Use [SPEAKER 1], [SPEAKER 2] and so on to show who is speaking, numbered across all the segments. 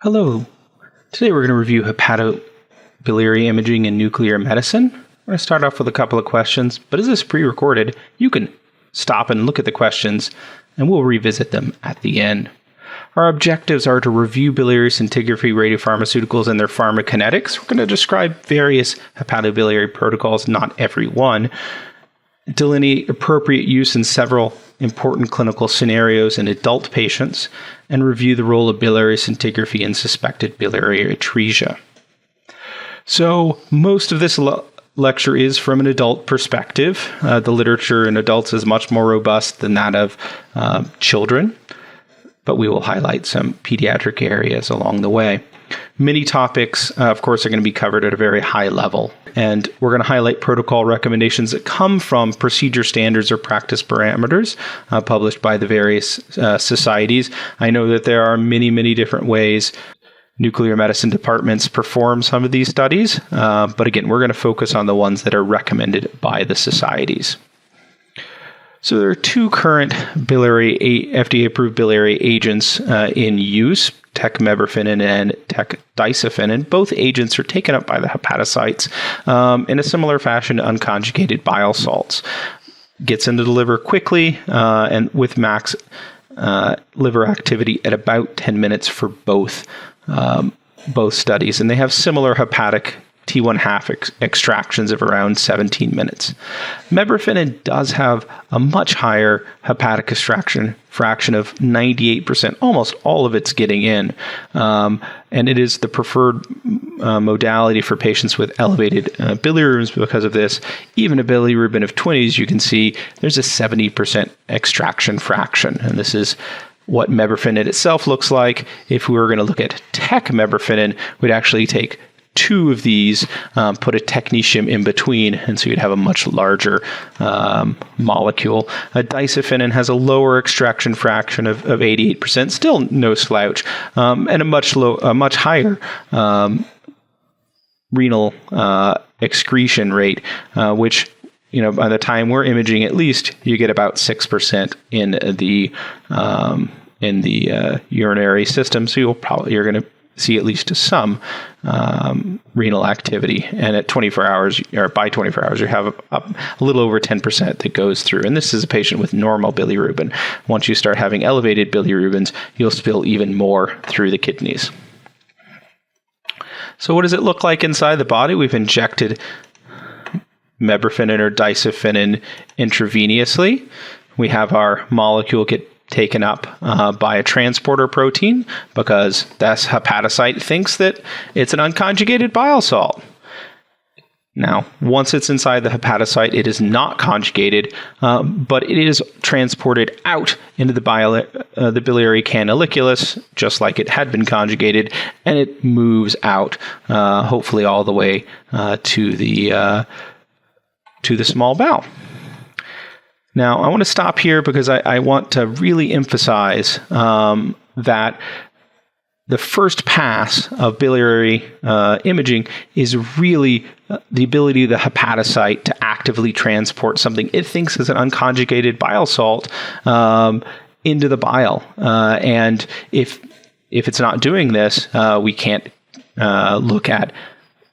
[SPEAKER 1] Hello. Today we're going to review hepatobiliary imaging in nuclear medicine. We're going to start off with a couple of questions, but as this is pre-recorded, you can stop and look at the questions, and we'll revisit them at the end. Our objectives are to review biliary scintigraphy radiopharmaceuticals and their pharmacokinetics. We're going to describe various hepatobiliary protocols, not every one, delineate appropriate use in several important clinical scenarios in adult patients, and review the role of biliary scintigraphy in suspected biliary atresia. So most of this lecture is from an adult perspective. The literature in adults is much more robust than that of children, but we will highlight some pediatric areas along the way. Many topics, of course, are going to be covered at a very high level, and we're going to highlight protocol recommendations that come from procedure standards or practice parameters published by the various societies. I know that there are many different ways nuclear medicine departments perform some of these studies, but again, we're going to focus on the ones that are recommended by the societies. So there are two current FDA-approved biliary agents in use, tecmeverfinin and tecdisafinin. Both agents are taken up by the hepatocytes in a similar fashion to unconjugated bile salts. Gets into the liver quickly and with max liver activity at about 10 minutes for both studies. And they have similar hepatic T1/2 extractions of around 17 minutes. Meverfinin does have a much higher hepatic extraction fraction of 98%, almost all of it's getting in. And it is the preferred modality for patients with elevated bilirubins because of this. Even a bilirubin of 20, as you can see, there's a 70% extraction fraction. And this is what meverfinin itself looks like. If we were going to look at tecmeverfinin, we'd actually take two of these, put a technetium in between, and so you'd have a much larger molecule. Disafinin has a lower extraction fraction of 88%, still no slouch, and a much higher renal excretion rate, which, by the time we're imaging, at least you get about 6% in the urinary system. So you're going to see at least some renal activity, and at 24 hours, or by 24 hours, you have a little over 10% that goes through. And this is a patient with normal bilirubin. Once you start having elevated bilirubins, you'll spill even more through the kidneys. So what does it look like inside the body? We've injected meverfinin or disafinin intravenously. We have our molecule get taken up by a transporter protein because this hepatocyte thinks that it's an unconjugated bile salt. Now, once it's inside the hepatocyte, it is not conjugated, but it is transported out into the biliary canaliculus, just like it had been conjugated, and it moves out, hopefully all the way to the small bowel. Now, I want to stop here because I want to really emphasize that the first pass of biliary imaging is really the ability of the hepatocyte to actively transport something it thinks is an unconjugated bile salt into the bile. And if it's not doing this, we can't look at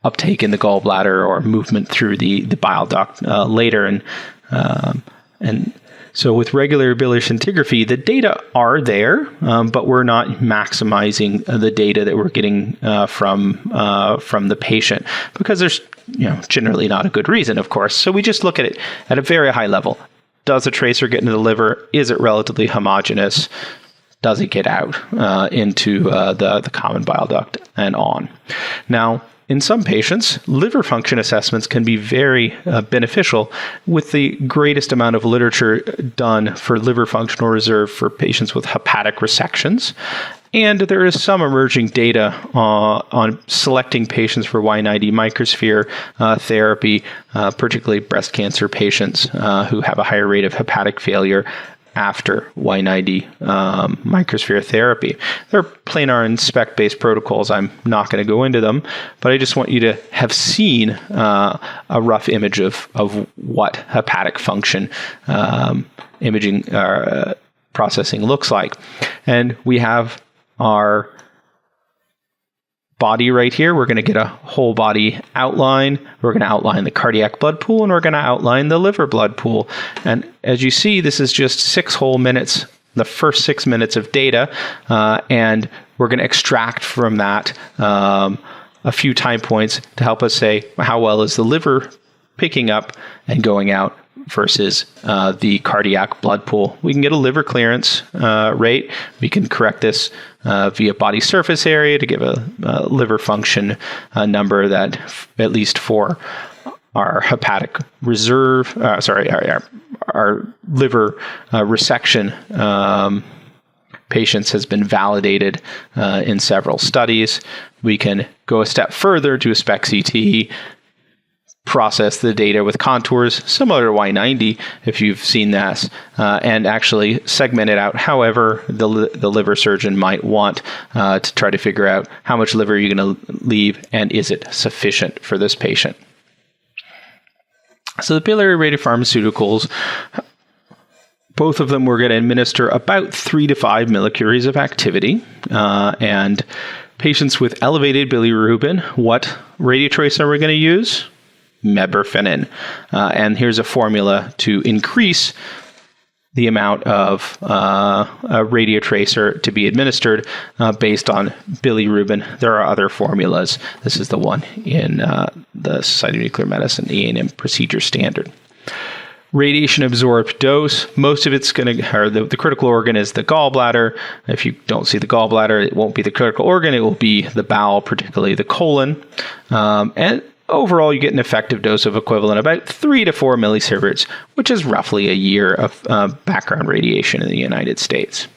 [SPEAKER 1] uptake in the gallbladder or movement through the bile duct later. And so with regular biliary scintigraphy, the data are there, but we're not maximizing the data that we're getting from the patient because there's generally not a good reason, of course. So we just look at it at a very high level. Does a tracer get into the liver? Is it relatively homogeneous? Does it get out into the common bile duct and on? Now, in some patients, liver function assessments can be very beneficial, with the greatest amount of literature done for liver functional reserve for patients with hepatic resections. And there is some emerging data on selecting patients for Y90 microsphere therapy, particularly breast cancer patients who have a higher rate of hepatic failure after Y90 microsphere therapy. There are planar and spec-based protocols. I'm not going to go into them, but I just want you to have seen a rough image of what hepatic function imaging processing looks like. And we have our body right here. We're going to get a whole body outline. We're going to outline the cardiac blood pool, and we're going to outline the liver blood pool. And as you see, this is just 6 whole minutes, the first 6 minutes of data, and we're going to extract from that a few time points to help us say how well is the liver picking up and going out versus the cardiac blood pool. We can get a liver clearance rate. We can correct this via body surface area to give a liver function number that, at least for our hepatic reserve, our liver resection patients, has been validated in several studies. We can go a step further to a SPECT CT, process the data with contours similar to Y90 if you've seen that, and actually segment it out however the liver surgeon might want to try to figure out how much liver you're going to leave and is it sufficient for this patient. So the biliary radiopharmaceuticals, both of them we're going to administer about 3 to 5 millicuries of activity, and patients with elevated bilirubin, what radiotracer are we going to use? Mebufotenin. And here's a formula to increase the amount of a radiotracer to be administered based on bilirubin. There are other formulas. This is the one in the Society of Nuclear Medicine E&M procedure standard. Radiation absorbed dose, most of it's going to, or the critical organ is the gallbladder. If you don't see the gallbladder, it won't be the critical organ, it will be the bowel, particularly the colon. And overall, you get an effective dose of equivalent about 3 to 4 millisieverts, which is roughly a year of background radiation in the United States.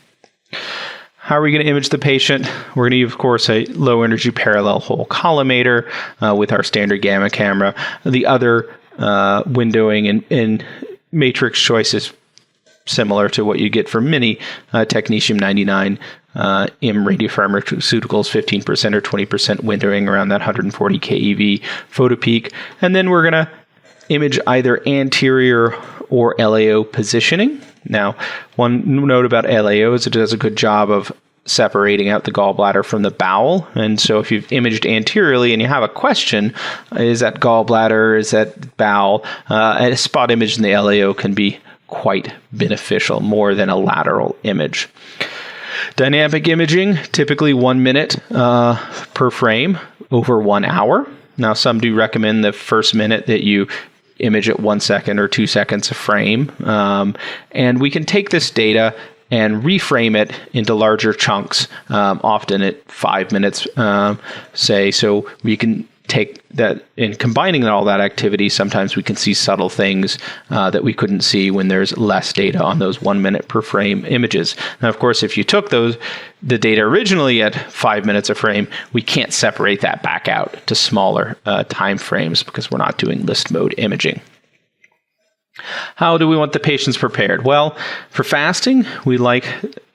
[SPEAKER 1] How are we going to image the patient? We're going to use, of course, a low-energy parallel whole collimator with our standard gamma camera. The other windowing and matrix choice is similar to what you get for many technetium-99 IM radiopharmaceuticals, 15% or 20% windowing around that 140 keV photopeak. And then we're going to image either anterior or LAO positioning. Now, one note about LAO is it does a good job of separating out the gallbladder from the bowel. And so if you've imaged anteriorly and you have a question, is that gallbladder, is that bowel, a spot image in the LAO can be quite beneficial, more than a lateral image. Dynamic imaging, typically 1 minute per frame over 1 hour. Now, some do recommend the first minute that you image at 1 second or 2 seconds a frame. And we can take this data and reframe it into larger chunks, often at 5 minutes, say. So we can take that, in combining all that activity, sometimes we can see subtle things that we couldn't see when there's less data on those 1 minute per frame images. Now, of course, if you took the data originally at 5 minutes a frame, we can't separate that back out to smaller time frames because we're not doing list mode imaging. How do we want the patients prepared? Well, for fasting, we like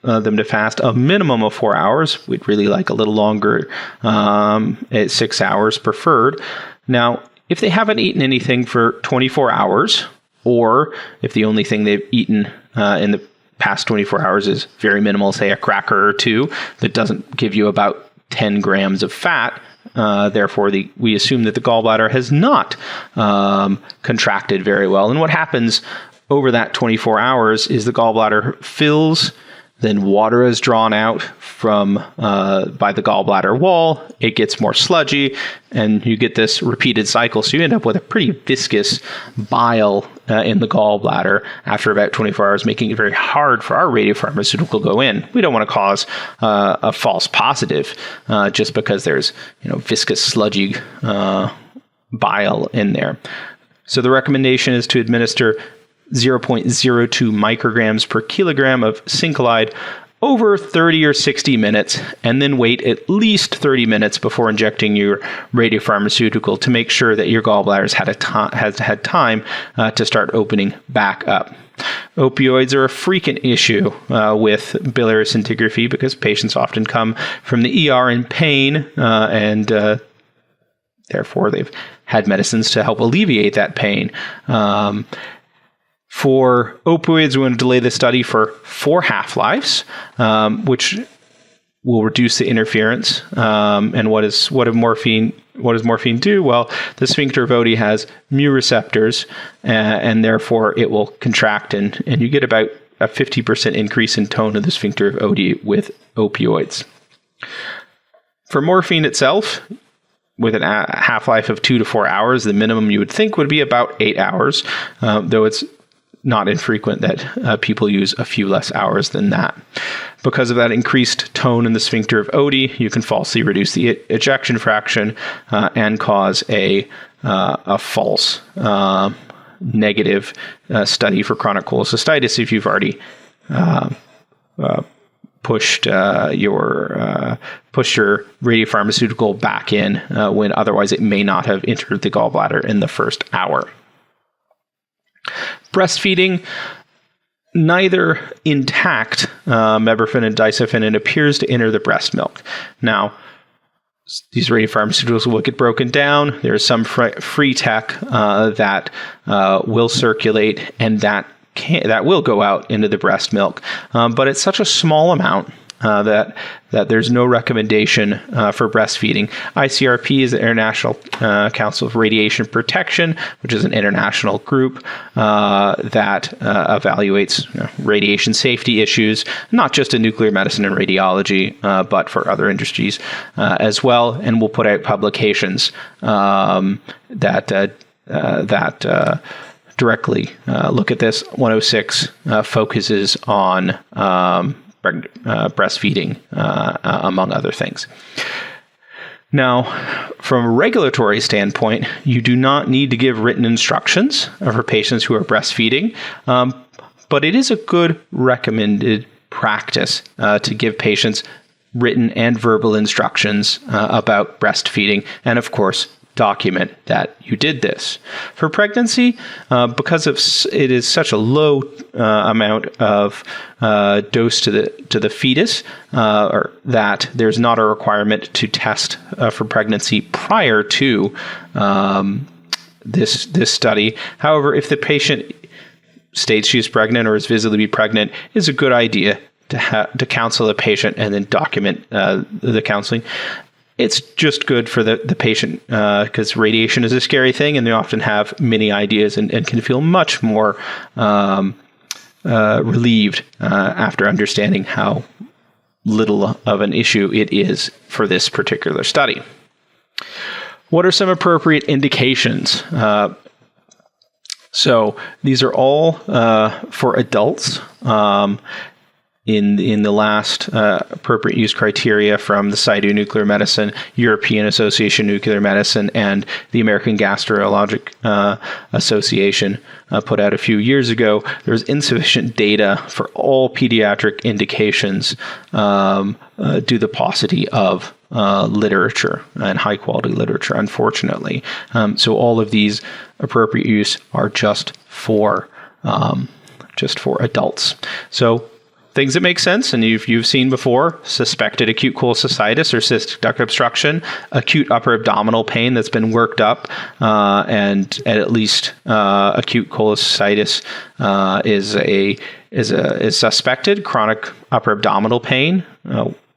[SPEAKER 1] them to fast a minimum of 4 hours. We'd really like a little longer, at 6 hours preferred. Now, if they haven't eaten anything for 24 hours, or if the only thing they've eaten in the past 24 hours is very minimal, say a cracker or two, that doesn't give you about 10 grams of fat, therefore, we assume that the gallbladder has not contracted very well. And what happens over that 24 hours is the gallbladder fills, then water is drawn out from by the gallbladder wall. It gets more sludgy, and you get this repeated cycle. So you end up with a pretty viscous bile in the gallbladder after about 24 hours, making it very hard for our radiopharmaceutical to go in. We don't want to cause a false positive just because there's viscous, sludgy bile in there. So the recommendation is to administer 0.02 micrograms per kilogram of Syncolide over 30 or 60 minutes, and then wait at least 30 minutes before injecting your radiopharmaceutical to make sure that your gallbladder has had time to start opening back up. Opioids are a frequent issue with biliary scintigraphy because patients often come from the ER in pain and therefore they've had medicines to help alleviate that pain. For opioids, we want to delay the study for 4 half-lives, which will reduce the interference. And what does morphine do? Well, the sphincter of Oddi has mu receptors, and therefore it will contract, and you get about a 50% increase in tone of the sphincter of Oddi with opioids. For morphine itself, with a half-life of 2 to 4 hours, the minimum you would think would be about 8 hours, though it's not infrequent that people use a few less hours than that. Because of that increased tone in the sphincter of Oddi, you can falsely reduce the ejection fraction and cause a false negative study for chronic cholecystitis if you've already pushed your radiopharmaceutical back in when otherwise it may not have entered the gallbladder in the first hour. Breastfeeding, neither intact mebufotenin and disulfiram appears to enter the breast milk. Now, these radiopharmaceuticals will get broken down. There's some free tech that will circulate and that will go out into the breast milk, but it's such a small amount that there's no recommendation for breastfeeding. ICRP is the International Council of Radiation Protection, which is an international group that evaluates radiation safety issues, not just in nuclear medicine and radiology, but for other industries as well, and will put out publications that directly look at this. 106 focuses on breastfeeding, among other things. Now, from a regulatory standpoint, you do not need to give written instructions for patients who are breastfeeding, but it is a good recommended practice to give patients written and verbal instructions about breastfeeding, and of course, document that you did this. For pregnancy, because it is such a low amount of dose to the fetus, or that there's not a requirement to test for pregnancy prior to this study. However, if the patient states she's pregnant or is visibly pregnant, it's a good idea to counsel the patient and then document the counseling. It's just good for the patient because radiation is a scary thing, and they often have many ideas and can feel much more relieved after understanding how little of an issue it is for this particular study. What are some appropriate indications? So these are all for adults. In the last appropriate use criteria from the Society of Nuclear Medicine, European Association of Nuclear Medicine, and the American Gastroenterologic Association put out a few years ago, there's insufficient data for all pediatric indications due to the paucity of literature and high quality literature, unfortunately. So all of these appropriate use are just for adults. So things that make sense, and you've seen before: suspected acute cholecystitis or cystic duct obstruction, acute upper abdominal pain that's been worked up, and at least acute cholecystitis is suspected. Chronic upper abdominal pain,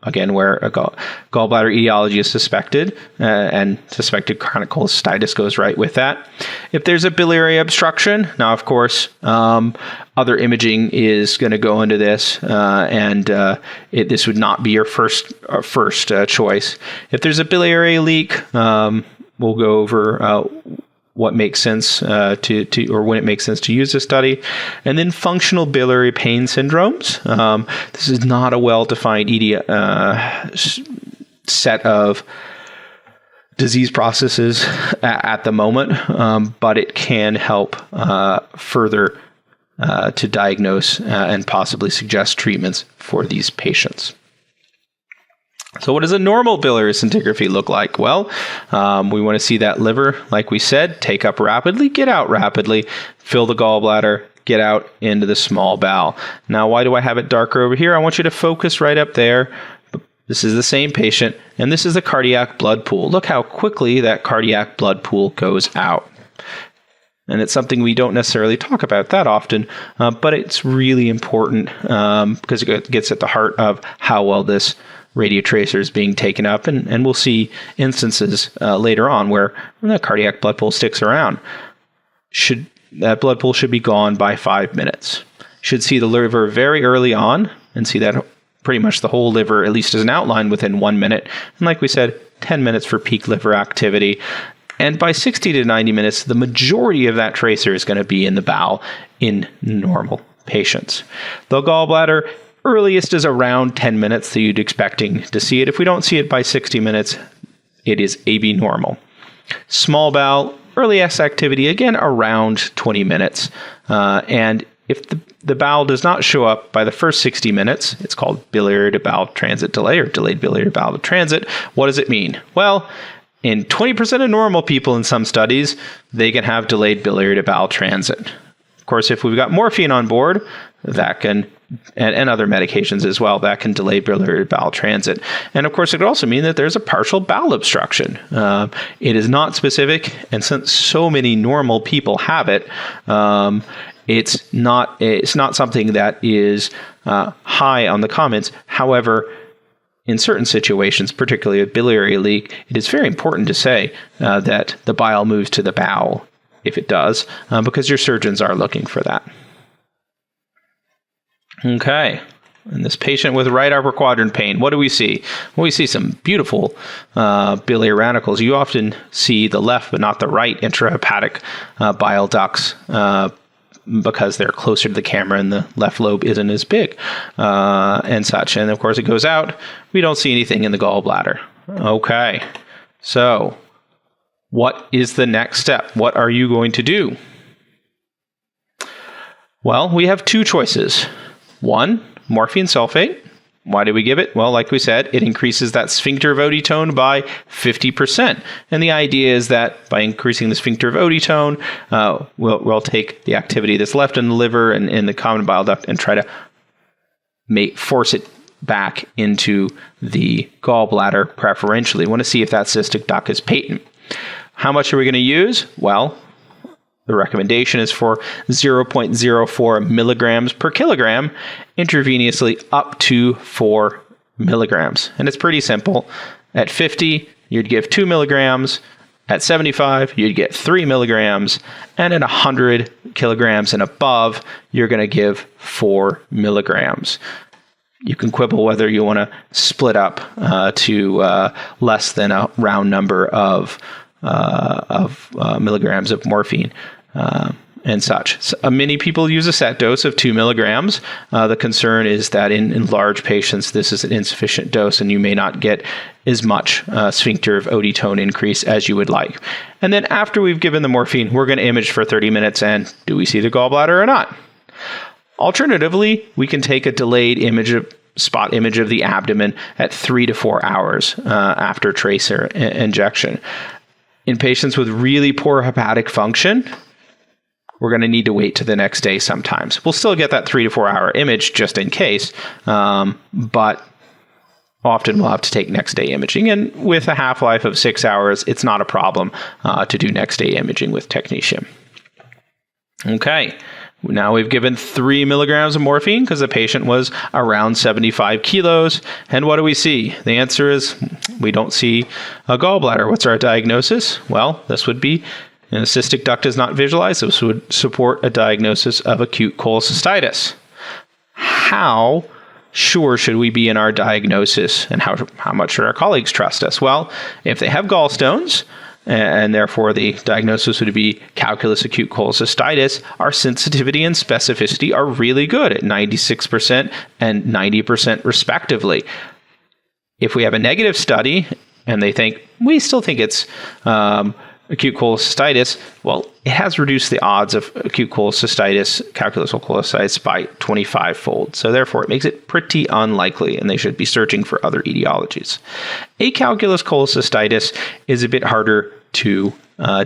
[SPEAKER 1] again, where a gallbladder etiology is suspected, and suspected chronic cholecystitis goes right with that. If there's a biliary obstruction, now, of course, other imaging is going to go into this, and this would not be your first choice. If there's a biliary leak, we'll go over what makes sense or when it makes sense to use this study. And then functional biliary pain syndromes. This is not a well-defined set of disease processes at the moment, but it can help further to diagnose and possibly suggest treatments for these patients. So what does a normal biliary scintigraphy look like? Well, we want to see that liver, like we said, take up rapidly, get out rapidly, fill the gallbladder, get out into the small bowel. Now, why do I have it darker over here? I want you to focus right up there. This is the same patient, and this is the cardiac blood pool. Look how quickly that cardiac blood pool goes out. And it's something we don't necessarily talk about that often, but it's really important because it gets at the heart of how well this radiotracers being taken up, and we'll see instances later on where the cardiac blood pool sticks around. That blood pool should be gone by 5 minutes. Should see the liver very early on and see that pretty much the whole liver, at least as an outline, within 1 minute. And like we said, 10 minutes for peak liver activity. And by 60 to 90 minutes, the majority of that tracer is going to be in the bowel in normal patients. The gallbladder, earliest is around 10 minutes that you'd expecting to see it. If we don't see it by 60 minutes, it is AB normal. Small bowel, earliest activity, again, around 20 minutes. And if the bowel does not show up by the first 60 minutes, it's called biliary to bowel transit delay or delayed biliary to bowel transit. What does it mean? Well, in 20% of normal people in some studies, they can have delayed biliary to bowel transit. Of course, if we've got morphine on board, that can, and other medications as well, that can delay biliary to bowel transit. And of course, it could also mean that there's a partial bowel obstruction. It is not specific, and since so many normal people have it, it's not something that is high on the comments. However, in certain situations, particularly a biliary leak, it is very important to say that the bile moves to the bowel, if it does, because your surgeons are looking for that. Okay. And this patient with right upper quadrant pain, what do we see? Well, we see some beautiful biliary radicals. You often see the left but not the right intrahepatic bile ducts because they're closer to the camera and the left lobe isn't as big and such. And of course, it goes out. We don't see anything in the gallbladder. Okay. So what is the next step? What are you going to do? Well, we have two choices. One, morphine sulfate. Why do we give it? Well, like we said, it increases that sphincter of OD tone by 50%. And the idea is that by increasing the sphincter of OD tone, we'll take the activity that's left in the liver and in the common bile duct and try to force it back into the gallbladder preferentially. We want to see if that cystic duct is patent. How much are we going to use? Well, the recommendation is for 0.04 milligrams per kilogram intravenously up to 4 milligrams. And it's pretty simple. At 50, you'd give 2 milligrams. At 75, you'd get 3 milligrams. And at 100 kilograms and above, you're going to give 4 milligrams. You can quibble whether you want to split up to less than a round number of milligrams of morphine and such. So, many people use a set dose of 2 milligrams. The concern is that in large patients, this is an insufficient dose, and you may not get as much sphincter of OD tone increase as you would like. And then after we've given the morphine, we're going to image for 30 minutes, and do we see the gallbladder or not? Alternatively, we can take a delayed spot image of the abdomen at 3 to 4 hours after tracer injection. In patients with really poor hepatic function, we're going to need to wait to the next day sometimes. We'll still get that 3 to 4 hour image just in case, but often we'll have to take next day imaging. And with a half-life of 6 hours, it's not a problem to do next day imaging with technetium. Okay. Now we've given 3 milligrams of morphine because the patient was around 75 kilos. And what do we see? The answer is we don't see a gallbladder. What's our diagnosis? Well, this would be, and a cystic duct is not visualized. This would support a diagnosis of acute cholecystitis. How sure should we be in our diagnosis, and how much should our colleagues trust us? Well, if they have gallstones, and therefore the diagnosis would be calculus acute cholecystitis, our sensitivity and specificity are really good at 96% and 90% respectively. If we have a negative study and we still think it's acute cholecystitis, well, it has reduced the odds of acute cholecystitis, calculus cholecystitis, by 25-fold. So therefore, it makes it pretty unlikely, and they should be searching for other etiologies. Acalculous cholecystitis is a bit harder to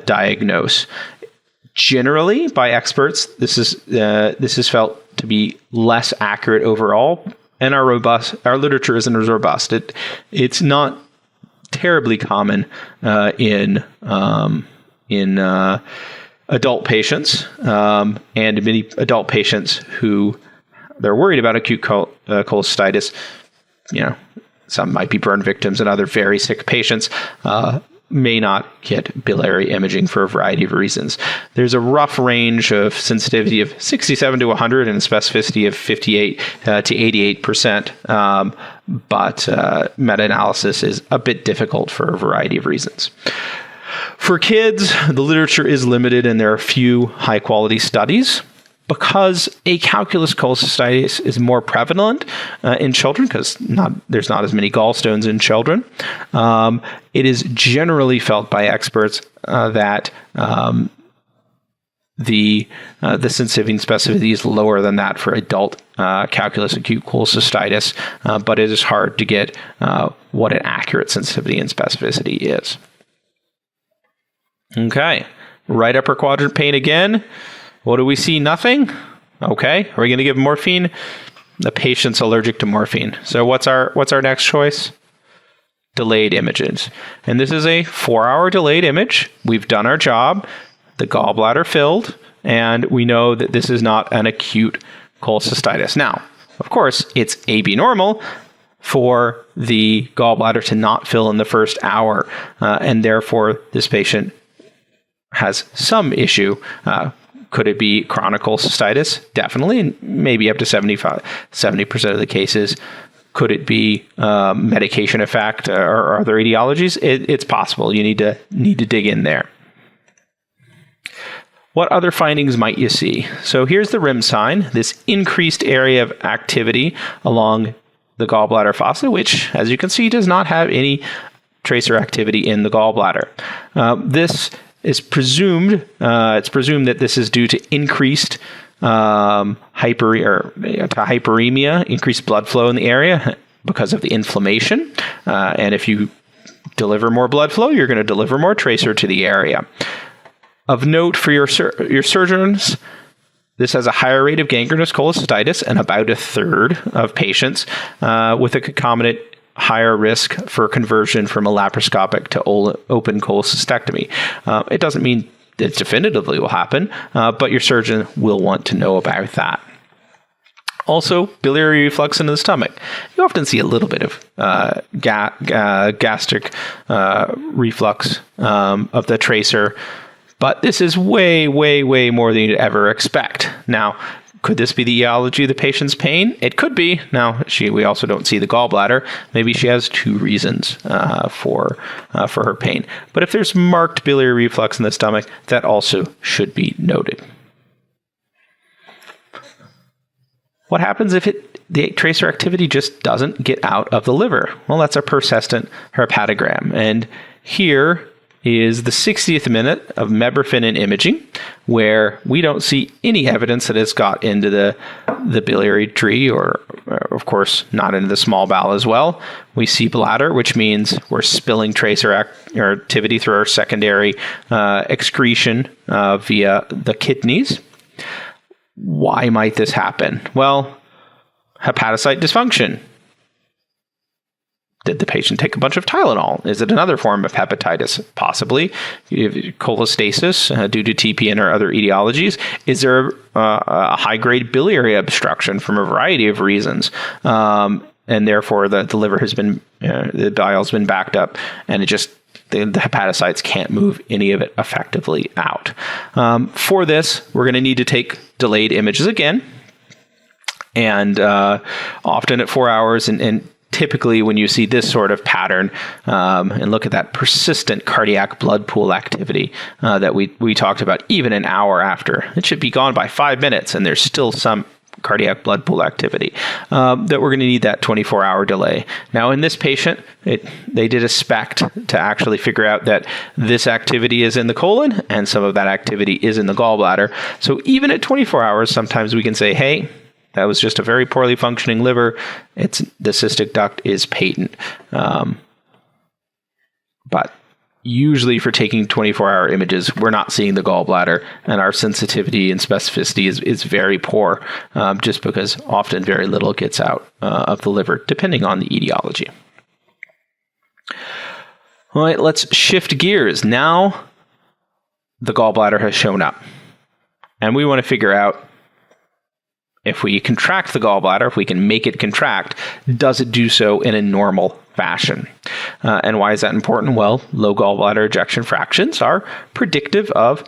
[SPEAKER 1] diagnose. Generally, by experts, this is felt to be less accurate overall, and our literature isn't as robust. It's not terribly common in adult patients, and many adult patients who they're worried about acute cholecystitis. some might be burn victims, and other very sick patients may not get biliary imaging for a variety of reasons. There's a rough range of sensitivity of 67 to 100 and specificity of 58 to 88%, but meta-analysis is a bit difficult for a variety of reasons. For kids, the literature is limited and there are few high-quality studies. Because acalculous cholecystitis is more prevalent in children, because there's not as many gallstones in children, it is generally felt by experts that the sensitivity and specificity is lower than that for adult calculus acute cholecystitis, but it is hard to get what an accurate sensitivity and specificity is. Okay, right upper quadrant pain again. What do we see? Nothing. Okay. Are we going to give morphine? The patient's allergic to morphine. So what's our next choice? Delayed images. And this is a 4-hour delayed image. We've done our job. The gallbladder filled, and we know that this is not an acute cholecystitis. Now, of course, it's AB normal for the gallbladder to not fill in the first hour, and therefore this patient has some issue. Could it be chronic cholecystitis? Definitely, and maybe up to 70% of the cases. Could it be medication effect or other etiologies? It's possible. You need to dig in there. What other findings might you see? So here's the rim sign, this increased area of activity along the gallbladder fossa, which, as you can see, does not have any tracer activity in the gallbladder. This is presumed. It's presumed that this is due to increased hyperemia, increased blood flow in the area because of the inflammation. And if you deliver more blood flow, you're going to deliver more tracer to the area. Of note for your surgeons, this has a higher rate of gangrenous cholecystitis in about a third of patients with a concomitant higher risk for conversion from a laparoscopic to open cholecystectomy. It doesn't mean it definitively will happen, but your surgeon will want to know about that. Also, biliary reflux into the stomach. You often see a little bit of gastric reflux of the tracer, but this is way, way, way more than you'd ever expect. Now, could this be the etiology of the patient's pain? It could be. Now, we also don't see the gallbladder. Maybe she has 2 reasons for her pain. But if there's marked biliary reflux in the stomach, that also should be noted. What happens if the tracer activity just doesn't get out of the liver? Well, that's a persistent hepatogram. And here is the 60th minute of mebrifinin imaging, where we don't see any evidence that it's got into the biliary tree, or of course not into the small bowel as well. We see bladder, which means we're spilling tracer activity through our secondary excretion via the kidneys. Why might this happen? Well, hepatocyte dysfunction. Did the patient take a bunch of Tylenol? Is it another form of hepatitis? Possibly. Cholestasis due to TPN or other etiologies. Is there a high-grade biliary obstruction from a variety of reasons? And therefore, the liver has been, the bile has been backed up, and the hepatocytes can't move any of it effectively out. For this, we're going to need to take delayed images again, and often at 4 hours, and typically when you see this sort of pattern and look at that persistent cardiac blood pool activity that we talked about, even an hour after, it should be gone by 5 minutes and there's still some cardiac blood pool activity, that we're going to need that 24-hour delay. Now in this patient, they did a SPECT to actually figure out that this activity is in the colon and some of that activity is in the gallbladder. So even at 24 hours, sometimes we can say, hey, that was just a very poorly functioning liver. The cystic duct is patent. But usually for taking 24-hour images, we're not seeing the gallbladder, and our sensitivity and specificity is very poor, just because often very little gets out of the liver, depending on the etiology. All right, let's shift gears. Now the gallbladder has shown up, and we want to figure out, if we contract the gallbladder, if we can make it contract, does it do so in a normal fashion? And why is that important? Well, low gallbladder ejection fractions are predictive of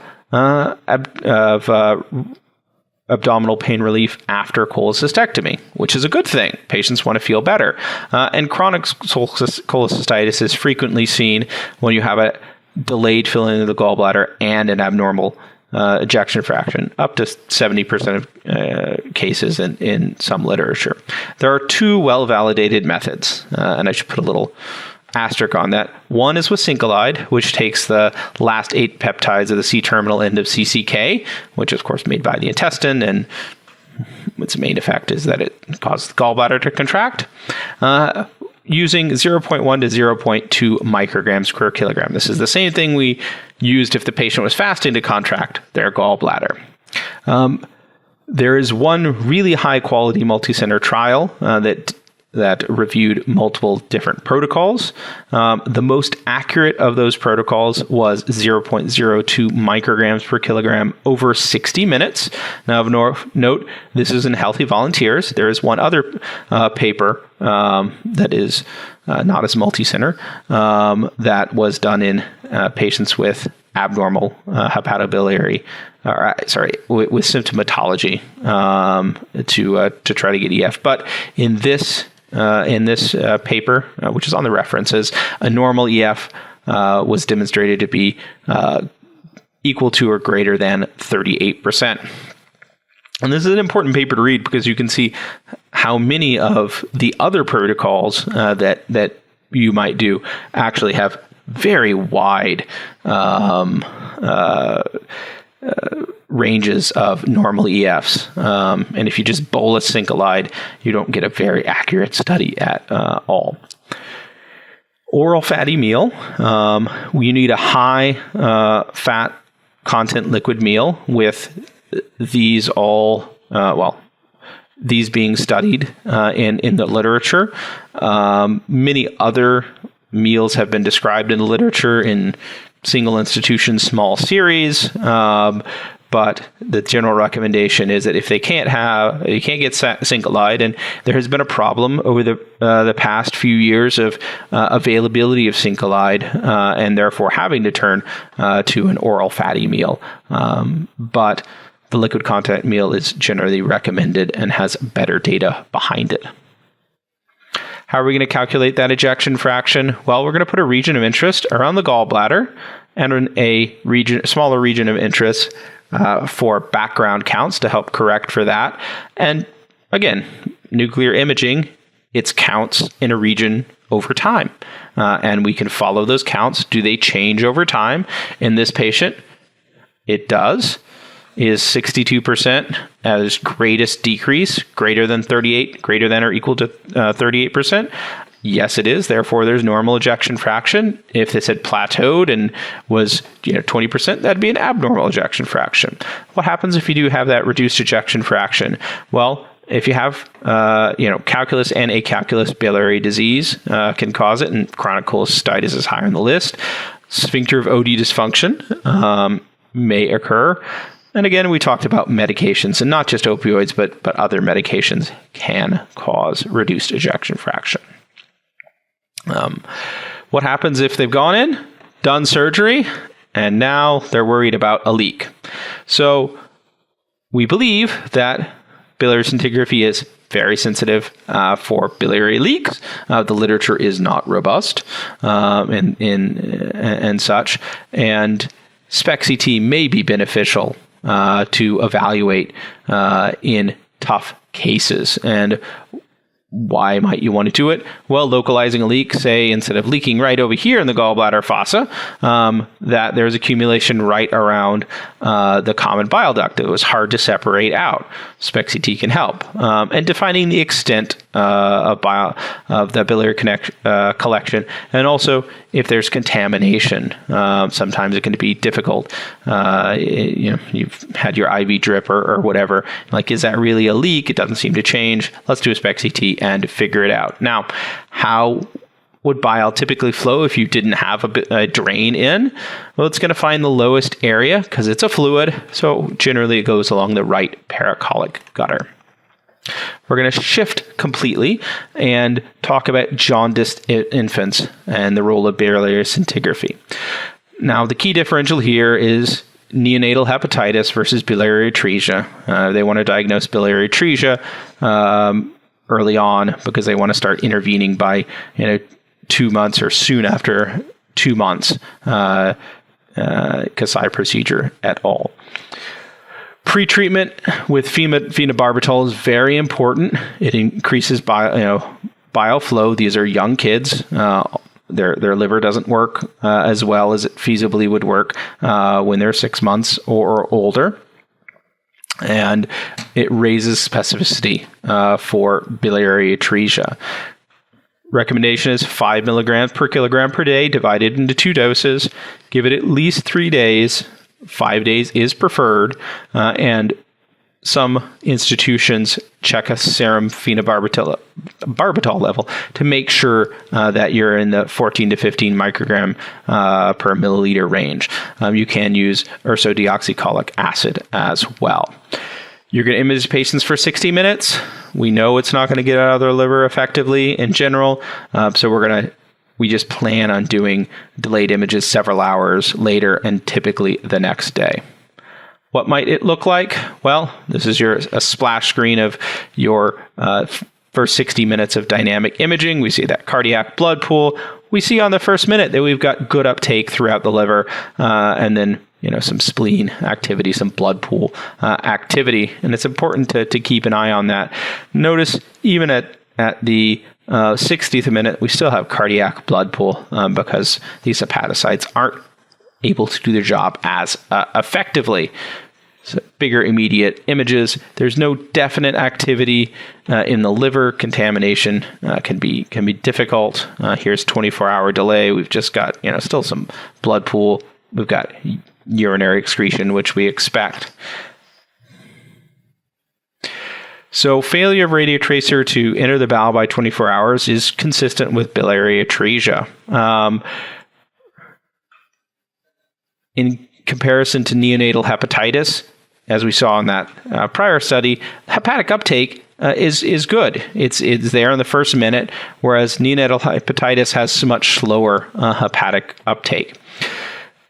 [SPEAKER 1] abdominal pain relief after cholecystectomy, which is a good thing. Patients want to feel better. And chronic cholecystitis is frequently seen when you have a delayed filling of the gallbladder and an abnormal ejection fraction, up to 70% of cases in some literature. There are two well-validated methods, and I should put a little asterisk on that. One is with Syncalide, which takes the last 8 peptides of the C-terminal end of CCK, which is, of course, made by the intestine, and its main effect is that it causes the gallbladder to contract, using 0.1 to 0.2 micrograms per kilogram. This is the same thing we used if the patient was fasting to contract their gallbladder. There is one really high-quality multi-center trial that reviewed multiple different protocols. The most accurate of those protocols was 0.02 micrograms per kilogram over 60 minutes. Now, note, this is in healthy volunteers. There is one other paper that is not as multi-center that was done in patients with abnormal hepatobiliary, with symptomatology to try to get EF. But in this paper, which is on the references, a normal EF was demonstrated to be equal to or greater than 38%. And this is an important paper to read because you can see how many of the other protocols that you might do actually have very wide ranges of normal EFs. And if you just bolus Syncalide, you don't get a very accurate study at all. Oral fatty meal. You need a high fat content liquid meal with these all, these being studied in the literature. Many other meals have been described in the literature in single institution, small series. But the general recommendation is that if you can't get Syncalide, and there has been a problem over the past few years of availability of Syncalide, and therefore having to turn to an oral fatty meal. But the liquid content meal is generally recommended and has better data behind it. How are we going to calculate that ejection fraction? Well, we're going to put a region of interest around the gallbladder and a smaller region of interest for background counts to help correct for that. And again, nuclear imaging, it's counts in a region over time. And we can follow those counts. Do they change over time? In this patient, it does. Is 62% as greatest decrease greater than 38, greater than or equal to 38%? Yes, it is. Therefore, there's normal ejection fraction. If this had plateaued and was 20%, that'd be an abnormal ejection fraction. What happens if you do have that reduced ejection fraction? Well, if you have calculus and acalculous biliary disease can cause it, and chronic cholecystitis is higher on the list. Sphincter of OD dysfunction may occur. And again, we talked about medications, and not just opioids, but other medications can cause reduced ejection fraction. What happens if they've gone in, done surgery, and now they're worried about a leak? So we believe that biliary scintigraphy is very sensitive for biliary leaks. The literature is not robust and such, and SPECT-CT may be beneficial to evaluate in tough cases. And why might you want to do it? Well, localizing a leak, say, instead of leaking right over here in the gallbladder fossa, that there's accumulation right around the common bile duct that was hard to separate out. SPECT-CT can help. And defining the extent of the biliary collection, and also if there's contamination. Sometimes it can be difficult. You've had your IV drip or whatever. Like, is that really a leak? It doesn't seem to change. Let's do a SPECT-CT and figure it out. Now, how would bile typically flow if you didn't have a drain in? Well, it's going to find the lowest area because it's a fluid. So generally it goes along the right paracolic gutter. we're going to shift completely and talk about jaundiced infants and the role of biliary scintigraphy. Now, the key differential here is neonatal hepatitis versus biliary atresia. They want to diagnose biliary atresia early on because they want to start intervening by 2 months or soon after 2 months, Kasai procedure at all. Pre-treatment with phenobarbital is very important. It increases bile flow. These are young kids. Their liver doesn't work as well as it feasibly would work when they're 6 months or older. And it raises specificity for biliary atresia. Recommendation is 5 milligrams per kilogram per day divided into 2 doses. Give it at least 3 days. 5 days is preferred. And some institutions check a serum phenobarbital level to make sure that you're in the 14 to 15 microgram per milliliter range. You can use ursodeoxycholic acid as well. You're going to image patients for 60 minutes. We know it's not going to get out of their liver effectively in general, so we just plan on doing delayed images several hours later and typically the next day. What might it look like? Well, this is a splash screen of your first 60 minutes of dynamic imaging. We see that cardiac blood pool. We see on the first minute that we've got good uptake throughout the liver, and then some spleen activity, some blood pool activity, and it's important to keep an eye on that. Notice even at the 60th minute, we still have cardiac blood pool because these hepatocytes aren't able to do their job as effectively. So bigger immediate images. There's no definite activity in the liver. Contamination can be difficult. Here's 24-hour delay. We've just got still some blood pool. We've got urinary excretion, which we expect. So failure of radiotracer to enter the bowel by 24 hours is consistent with biliary atresia. In comparison to neonatal hepatitis, as we saw in that prior study, hepatic uptake is good. It's there in the first minute, whereas neonatal hepatitis has much slower hepatic uptake.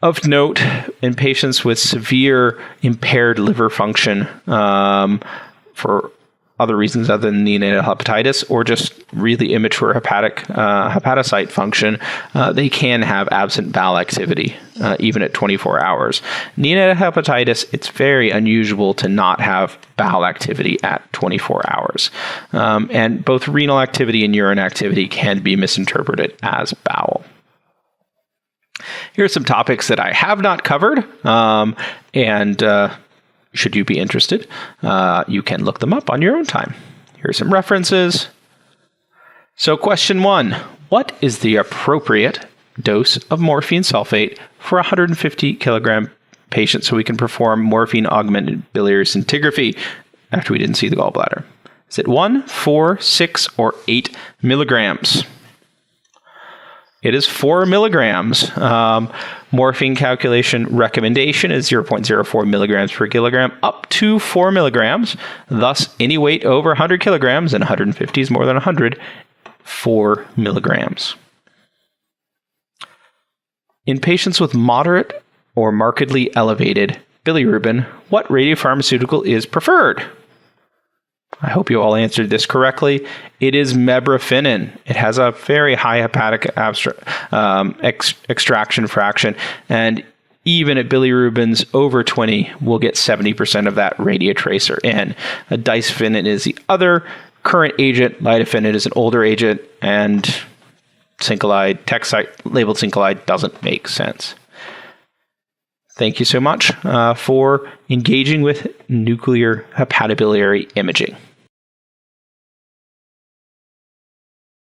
[SPEAKER 1] Of note, in patients with severe impaired liver function for other reasons other than neonatal hepatitis or just really immature hepatocyte function, they can have absent bowel activity even at 24 hours. Neonatal hepatitis, it's very unusual to not have bowel activity at 24 hours. And both renal activity and urine activity can be misinterpreted as bowel. Here are some topics that I have not covered, and should you be interested, you can look them up on your own time. Here are some references. So question 1, what is the appropriate dose of morphine sulfate for a 150 kilogram patient so we can perform morphine augmented biliary scintigraphy after we didn't see the gallbladder? Is it 1, 4, 6, or 8 milligrams? It is 4 milligrams. Morphine calculation recommendation is 0.04 milligrams per kilogram up to 4 milligrams. Thus, any weight over 100 kilograms, and 150 is more than 100, 4 milligrams. In patients with moderate or markedly elevated bilirubin, what radiopharmaceutical is preferred? I hope you all answered this correctly. It is mebrafinin. It has a very high hepatic extraction fraction, and even at bilirubins over 20, we'll get 70% of that radiotracer in. Dicefinin is the other current agent. Lidophinin is an older agent, and Syncalide, text labeled Syncalide doesn't make sense. Thank you so much for engaging with nuclear hepatobiliary imaging.